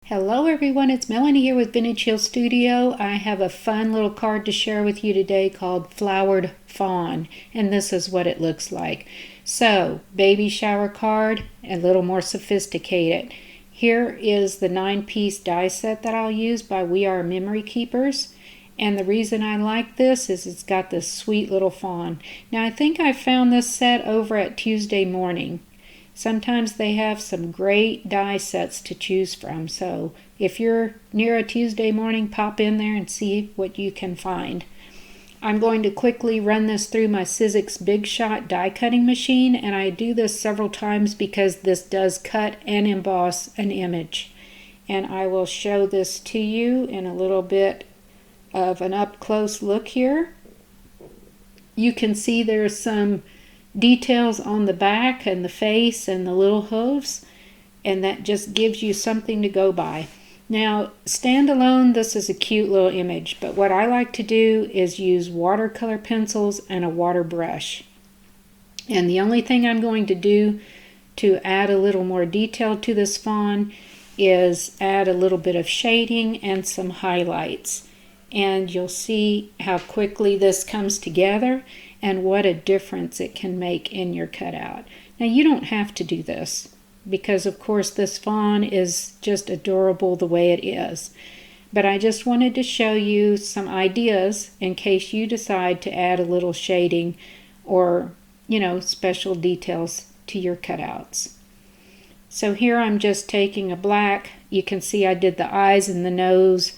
Hello everyone, it's Melanie here with Vintage Hill Studio. I have a fun little card to share with you today called Flowered Fawn, and this is what it looks like. So, baby shower card, a little more sophisticated. Here is the 9-piece die set that I'll use by wermemorykeepers. And the reason I like this is it's got this sweet little fawn. Now I think I found this set over at Tuesday Morning. Sometimes they have some great die sets to choose from, so if you're near a Tuesday Morning, pop in there and see what you can find. I'm going to quickly run this through my Sizzix Big Shot die cutting machine, and I do this several times because this does cut and emboss an image. And I will show this to you in a little bit of an up-close look here. You can see there's some details on the back and the face and the little hooves, and that just gives you something to go by. Now, standalone, this is a cute little image, but what I like to do is use watercolor pencils and a water brush. And the only thing I'm going to do to add a little more detail to this fawn is add a little bit of shading and some highlights. And you'll see how quickly this comes together and what a difference it can make in your cutout. Now you don't have to do this because of course this fawn is just adorable the way it is. But I just wanted to show you some ideas in case you decide to add a little shading or, special details to your cutouts. So here I'm just taking a black. You can see I did the eyes and the nose,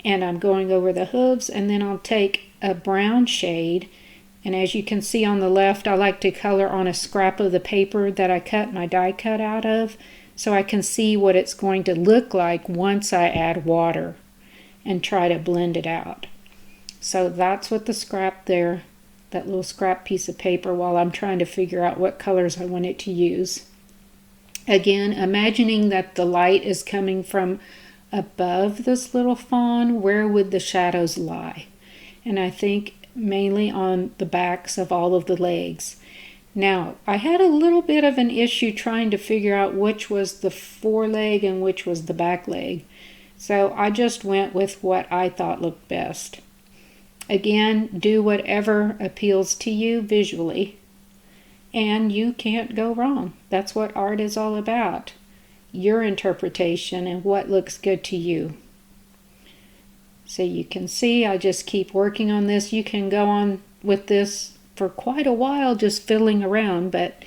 and I'm going over the hooves, and then I'll take a brown shade. And as you can see on the left, I like to color on a scrap of the paper that I cut my die cut out of, so I can see what it's going to look like once I add water and try to blend it out. So that's what the scrap there, that little scrap piece of paper, while I'm trying to figure out what colors I want it to use. Again, imagining that the light is coming from above this little fawn, where would the shadows lie? And I think mainly on the backs of all of the legs. Now, I had a little bit of an issue trying to figure out which was the foreleg and which was the back leg. So I just went with what I thought looked best. Again, do whatever appeals to you visually, and you can't go wrong. That's what art is all about. Your interpretation and what looks good to you. So you can see I just keep working on this. You can go on with this for quite a while just fiddling around, but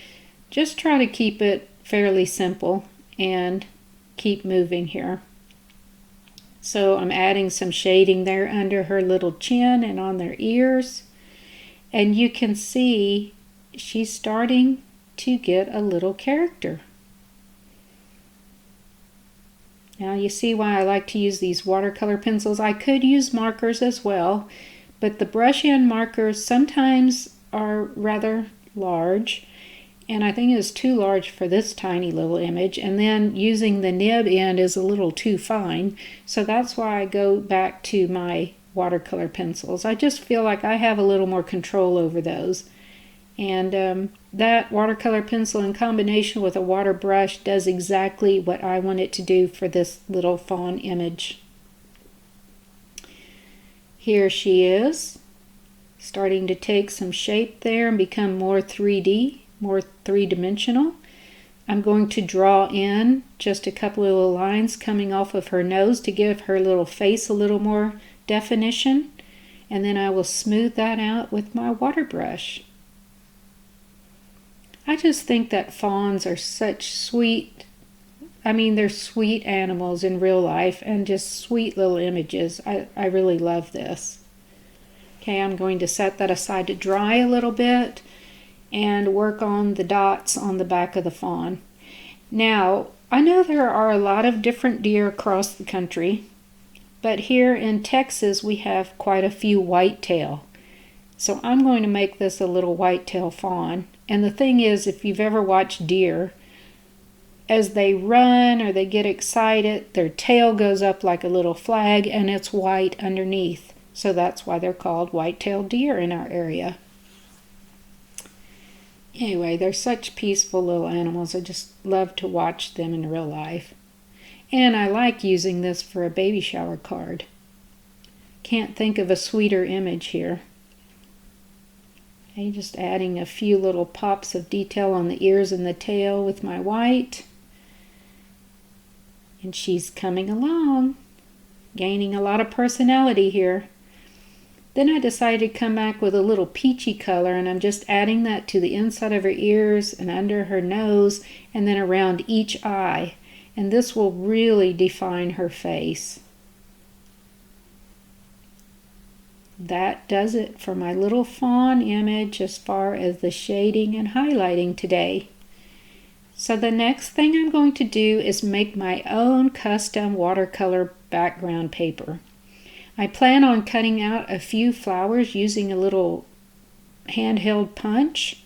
just try to keep it fairly simple and keep moving here. So I'm adding some shading there under her little chin and on their ears. And you can see she's starting to get a little character. Now you see why I like to use these watercolor pencils. I could use markers as well, but the brush end markers sometimes are rather large, and I think it's too large for this tiny little image, and then using the nib end is a little too fine, so that's why I go back to my watercolor pencils. I just feel like I have a little more control over those. And that watercolor pencil in combination with a water brush does exactly what I want it to do for this little fawn image. Here she is, starting to take some shape there and become more 3D, more three-dimensional. I'm going to draw in just a couple of little lines coming off of her nose to give her little face a little more definition, and then I will smooth that out with my water brush. I just think that fawns are such sweet, they're sweet animals in real life and just sweet little images. I really love this. Okay, I'm going to set that aside to dry a little bit and work on the dots on the back of the fawn. Now, I know there are a lot of different deer across the country, but here in Texas we have quite a few whitetail. So I'm going to make this a little whitetail fawn. And the thing is, if you've ever watched deer, as they run or they get excited, their tail goes up like a little flag and it's white underneath. So that's why they're called white-tailed deer in our area. Anyway, they're such peaceful little animals. I just love to watch them in real life. And I like using this for a baby shower card. Can't think of a sweeter image here. Okay, just adding a few little pops of detail on the ears and the tail with my white. And she's coming along, gaining a lot of personality here. Then I decided to come back with a little peachy color, and I'm just adding that to the inside of her ears and under her nose and then around each eye. And this will really define her face. That does it for my little fawn image as far as the shading and highlighting today. So the next thing I'm going to do is make my own custom watercolor background paper. I plan on cutting out a few flowers using a little handheld punch.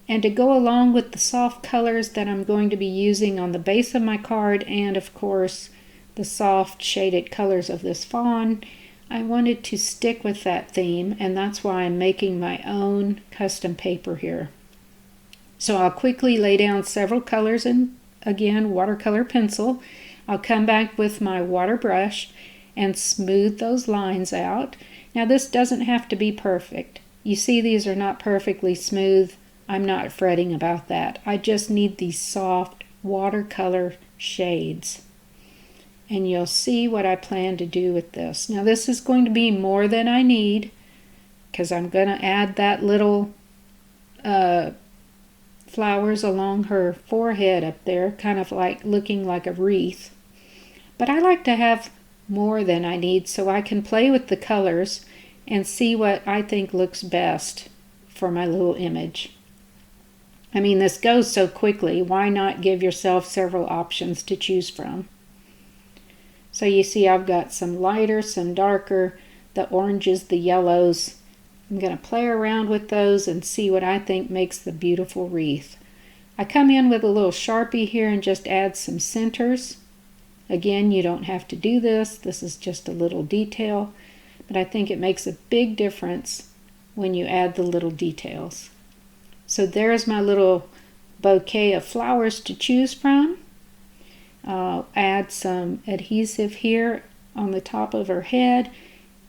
And to go along with the soft colors that I'm going to be using on the base of my card, and of course the soft shaded colors of this fawn, I wanted to stick with that theme, and that's why I'm making my own custom paper here. So I'll quickly lay down several colors in, again, watercolor pencil. I'll come back with my water brush and smooth those lines out. Now this doesn't have to be perfect. You see these are not perfectly smooth. I'm not fretting about that. I just need these soft watercolor shades. And you'll see what I plan to do with this. Now this is going to be more than I need because I'm going to add that little flowers along her forehead up there, kind of like looking like a wreath. But I like to have more than I need so I can play with the colors and see what I think looks best for my little image. I mean, this goes so quickly, why not give yourself several options to choose from? So you see I've got some lighter, some darker, the oranges, the yellows. I'm going to play around with those and see what I think makes the beautiful wreath. I come in with a little Sharpie here and just add some centers. Again, you don't have to do this. This is just a little detail, but I think it makes a big difference when you add the little details. So there's my little bouquet of flowers to choose from. I'll add some adhesive here on the top of her head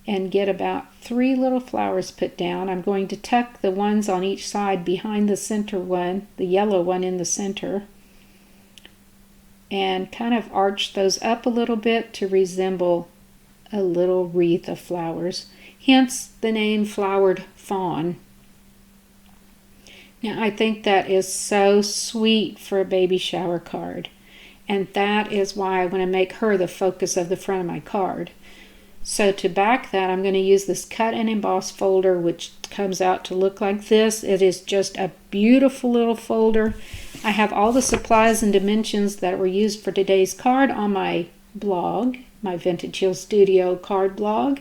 and get about 3 little flowers put down. I'm going to tuck the ones on each side behind the center one, the yellow one in the center, and kind of arch those up a little bit to resemble a little wreath of flowers. Hence the name Flowered Fawn. Now I think that is so sweet for a baby shower card. And that is why I want to make her the focus of the front of my card. So to back that, I'm going to use this cut and emboss folder, which comes out to look like this. It is just a beautiful little folder. I have all the supplies and dimensions that were used for today's card on my blog, my Vintage Hill Studio card blog.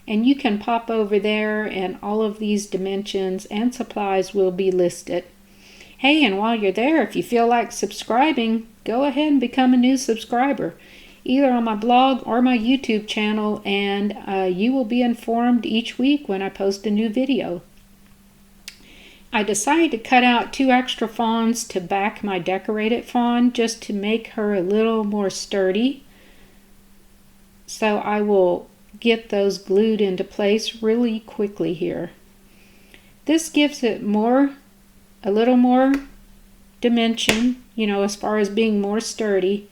And you can pop over there and all of these dimensions and supplies will be listed. Hey, and while you're there, if you feel like subscribing, go ahead and become a new subscriber, either on my blog or my YouTube channel, and you will be informed each week when I post a new video. I decided to cut out 2 extra fawns to back my decorated fawn just to make her a little more sturdy. So I will get those glued into place really quickly here. This gives it a little more dimension, as far as being more sturdy,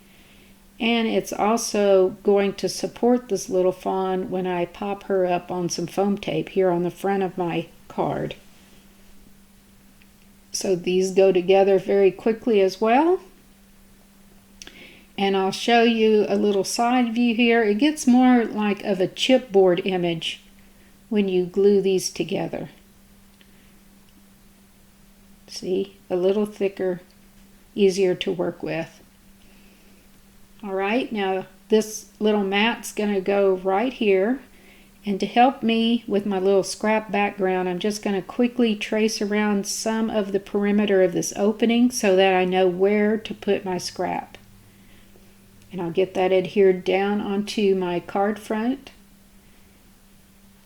and it's also going to support this little fawn when I pop her up on some foam tape here on the front of my card. So these go together very quickly as well. And I'll show you a little side view here. It gets more like of a chipboard image when you glue these together. See, a little thicker, easier to work with. All right, now this little mat's going to go right here. And to help me with my little scrap background, I'm just going to quickly trace around some of the perimeter of this opening so that I know where to put my scrap. And I'll get that adhered down onto my card front.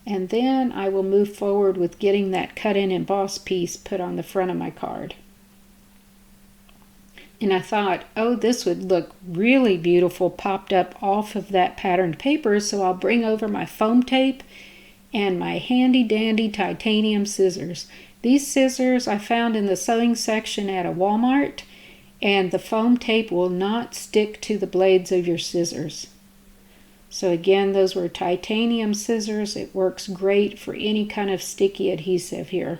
And then I will move forward with getting that cut and emboss piece put on the front of my card. And I thought, oh, this would look really beautiful popped up off of that patterned paper, so I'll bring over my foam tape and my handy dandy titanium scissors. These scissors I found in the sewing section at a Walmart, and the foam tape will not stick to the blades of your scissors. So again, those were titanium scissors. It works great for any kind of sticky adhesive here.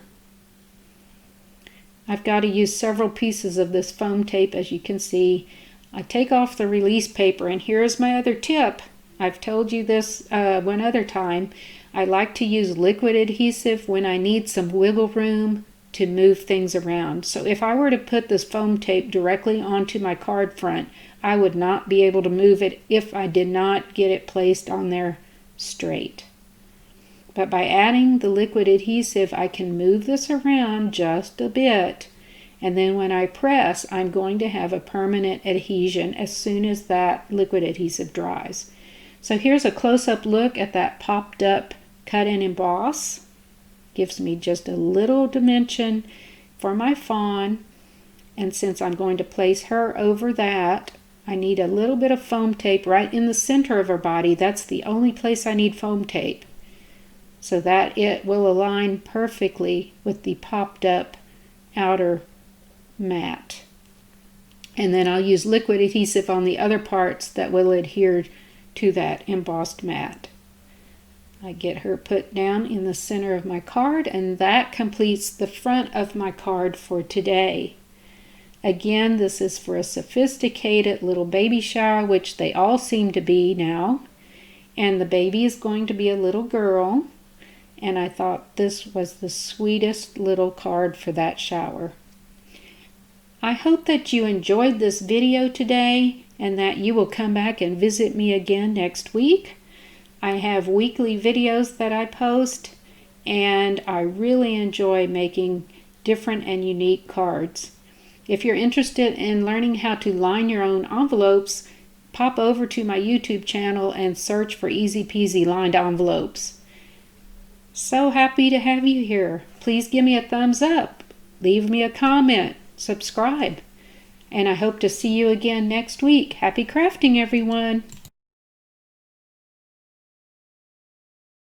I've got to use several pieces of this foam tape, as you can see. I take off the release paper, and here's my other tip. I've told you this one other time. I like to use liquid adhesive when I need some wiggle room to move things around. So if I were to put this foam tape directly onto my card front, I would not be able to move it if I did not get it placed on there straight. But by adding the liquid adhesive, I can move this around just a bit. And then when I press, I'm going to have a permanent adhesion as soon as that liquid adhesive dries. So here's a close-up look at that popped up cut and emboss. Gives me just a little dimension for my fawn. And since I'm going to place her over that, I need a little bit of foam tape right in the center of her body. That's the only place I need foam tape, so that it will align perfectly with the popped up outer mat. And then I'll use liquid adhesive on the other parts that will adhere to that embossed mat. I get her put down in the center of my card, and that completes the front of my card for today. Again, this is for a sophisticated little baby shower, which they all seem to be now. And the baby is going to be a little girl. And I thought this was the sweetest little card for that shower. I hope that you enjoyed this video today and that you will come back and visit me again next week. I have weekly videos that I post, and I really enjoy making different and unique cards. If you're interested in learning how to line your own envelopes, pop over to my YouTube channel and search for Easy Peasy Lined Envelopes. So happy to have you here. Please give me a thumbs up, leave me a comment, subscribe, and I hope to see you again next week. Happy crafting, everyone!